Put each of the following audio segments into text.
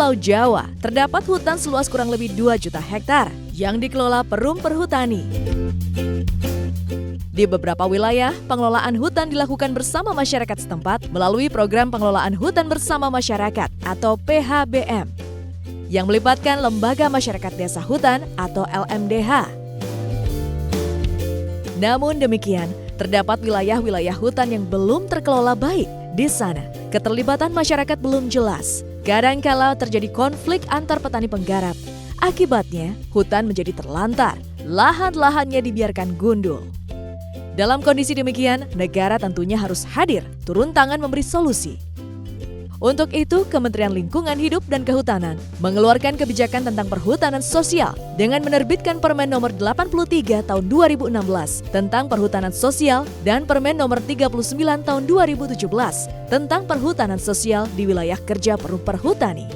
Pulau Jawa terdapat hutan seluas kurang lebih 2 juta hektar yang dikelola Perum Perhutani. Di beberapa wilayah, pengelolaan hutan dilakukan bersama masyarakat setempat melalui Program Pengelolaan Hutan Bersama Masyarakat atau PHBM yang melibatkan Lembaga Masyarakat Desa Hutan atau LMDH. Namun demikian, terdapat wilayah-wilayah hutan yang belum terkelola baik. Di sana, keterlibatan masyarakat belum jelas. Kadangkala terjadi konflik antar petani penggarap. Akibatnya, hutan menjadi terlantar. Lahan-lahannya dibiarkan gundul. Dalam kondisi demikian, negara tentunya harus hadir, turun tangan memberi solusi. Untuk itu, Kementerian Lingkungan Hidup dan Kehutanan mengeluarkan kebijakan tentang perhutanan sosial dengan menerbitkan Permen Nomor 83 Tahun 2016 tentang perhutanan sosial dan Permen Nomor 39 Tahun 2017 tentang perhutanan sosial di wilayah kerja Perum Perhutani.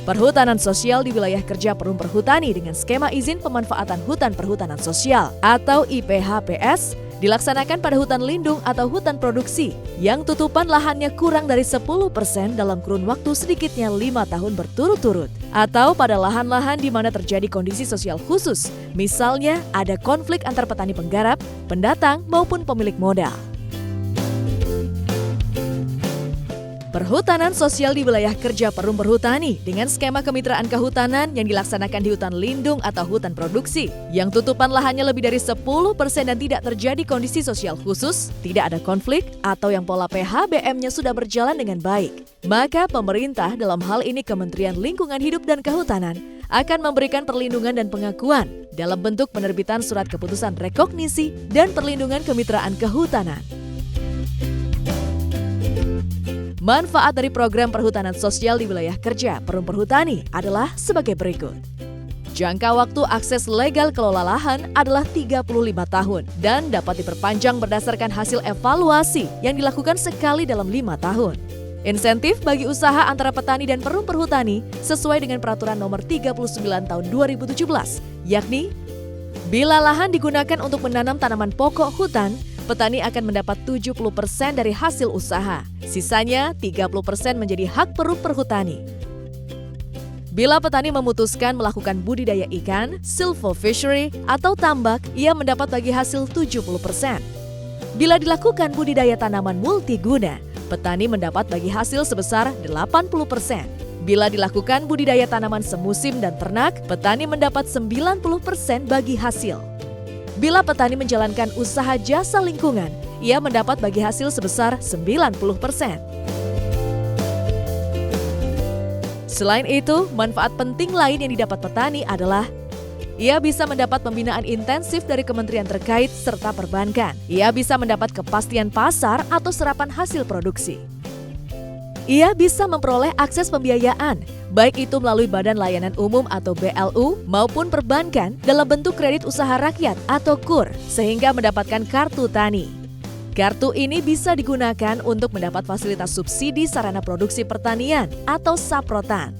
Perhutanan sosial di wilayah kerja Perum Perhutani dengan skema izin pemanfaatan hutan perhutanan sosial atau IPHPS dilaksanakan pada hutan lindung atau hutan produksi yang tutupan lahannya kurang dari 10% dalam kurun waktu sedikitnya 5 tahun berturut-turut atau pada lahan-lahan di mana terjadi kondisi sosial khusus, misalnya ada konflik antar petani penggarap, pendatang maupun pemilik modal. Perhutanan sosial di wilayah kerja Perum Perhutani dengan skema kemitraan kehutanan yang dilaksanakan di hutan lindung atau hutan produksi yang tutupan lahannya lebih dari 10% dan tidak terjadi kondisi sosial khusus, tidak ada konflik, atau yang pola PHBM-nya sudah berjalan dengan baik. Maka pemerintah, dalam hal ini Kementerian Lingkungan Hidup dan Kehutanan, akan memberikan perlindungan dan pengakuan dalam bentuk penerbitan surat keputusan rekognisi dan perlindungan kemitraan kehutanan. Manfaat dari program perhutanan sosial di wilayah kerja Perum Perhutani adalah sebagai berikut. Jangka waktu akses legal kelola lahan adalah 35 tahun dan dapat diperpanjang berdasarkan hasil evaluasi yang dilakukan sekali dalam 5 tahun. Insentif bagi usaha antara petani dan Perum Perhutani sesuai dengan Peraturan Nomor 39 Tahun 2017, yakni bila lahan digunakan untuk menanam tanaman pokok hutan, petani akan mendapat 70% dari hasil usaha. Sisanya 30% menjadi hak Perum Perhutani. Bila petani memutuskan melakukan budidaya ikan, silvofishery, atau tambak, ia mendapat bagi hasil 70%. Bila dilakukan budidaya tanaman multiguna, petani mendapat bagi hasil sebesar 80%. Bila dilakukan budidaya tanaman semusim dan ternak, petani mendapat 90% bagi hasil. Bila petani menjalankan usaha jasa lingkungan, ia mendapat bagi hasil sebesar 90%. Selain itu, manfaat penting lain yang didapat petani adalah ia bisa mendapat pembinaan intensif dari kementerian terkait serta perbankan. Ia bisa mendapat kepastian pasar atau serapan hasil produksi. Ia bisa memperoleh akses pembiayaan, baik itu melalui Badan Layanan Umum atau BLU maupun perbankan dalam bentuk kredit usaha rakyat atau KUR, sehingga mendapatkan kartu tani. Kartu ini bisa digunakan untuk mendapat fasilitas subsidi sarana produksi pertanian atau Saprotan.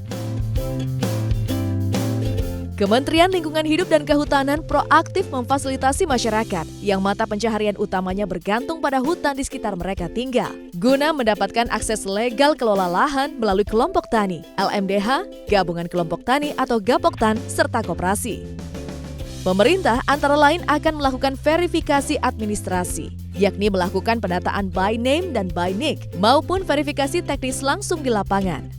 Kementerian Lingkungan Hidup dan Kehutanan proaktif memfasilitasi masyarakat yang mata pencaharian utamanya bergantung pada hutan di sekitar mereka tinggal, guna mendapatkan akses legal kelola lahan melalui kelompok tani, LMDH, gabungan kelompok tani atau Gapoktan, serta koperasi. Pemerintah antara lain akan melakukan verifikasi administrasi, yakni melakukan pendataan by name dan by nick, maupun verifikasi teknis langsung di lapangan.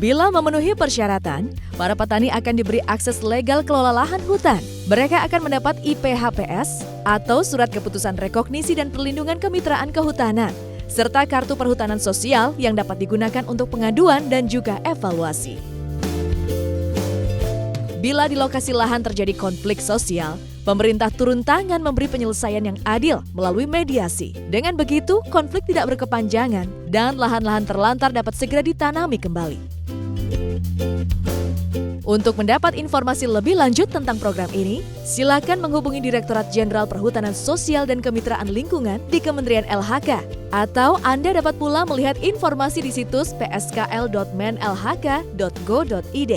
Bila memenuhi persyaratan, para petani akan diberi akses legal kelola lahan hutan. Mereka akan mendapat IPHPS atau Surat Keputusan Rekognisi dan Perlindungan Kemitraan Kehutanan, serta kartu perhutanan sosial yang dapat digunakan untuk pengaduan dan juga evaluasi. Bila di lokasi lahan terjadi konflik sosial, pemerintah turun tangan memberi penyelesaian yang adil melalui mediasi. Dengan begitu, konflik tidak berkepanjangan dan lahan-lahan terlantar dapat segera ditanami kembali. Untuk mendapat informasi lebih lanjut tentang program ini, silakan menghubungi Direktorat Jenderal Perhutanan Sosial dan Kemitraan Lingkungan di Kementerian LHK, atau Anda dapat pula melihat informasi di situs pskl.menlhk.go.id.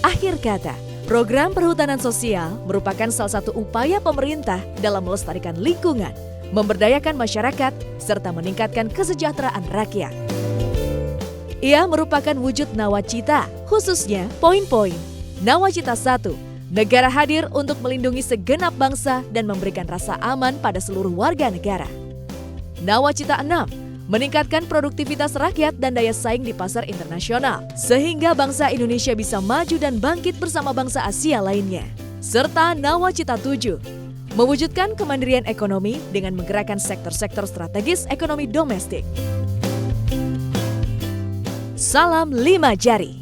Akhir kata, program perhutanan sosial merupakan salah satu upaya pemerintah dalam melestarikan lingkungan, memberdayakan masyarakat, serta meningkatkan kesejahteraan rakyat. Ia merupakan wujud nawacita, khususnya poin-poin. Nawacita 1. Negara hadir untuk melindungi segenap bangsa dan memberikan rasa aman pada seluruh warga negara. Nawacita 6. Meningkatkan produktivitas rakyat dan daya saing di pasar internasional, sehingga bangsa Indonesia bisa maju dan bangkit bersama bangsa Asia lainnya. Serta Nawacita 7. Mewujudkan kemandirian ekonomi dengan menggerakkan sektor-sektor strategis ekonomi domestik. Salam 5 Jari.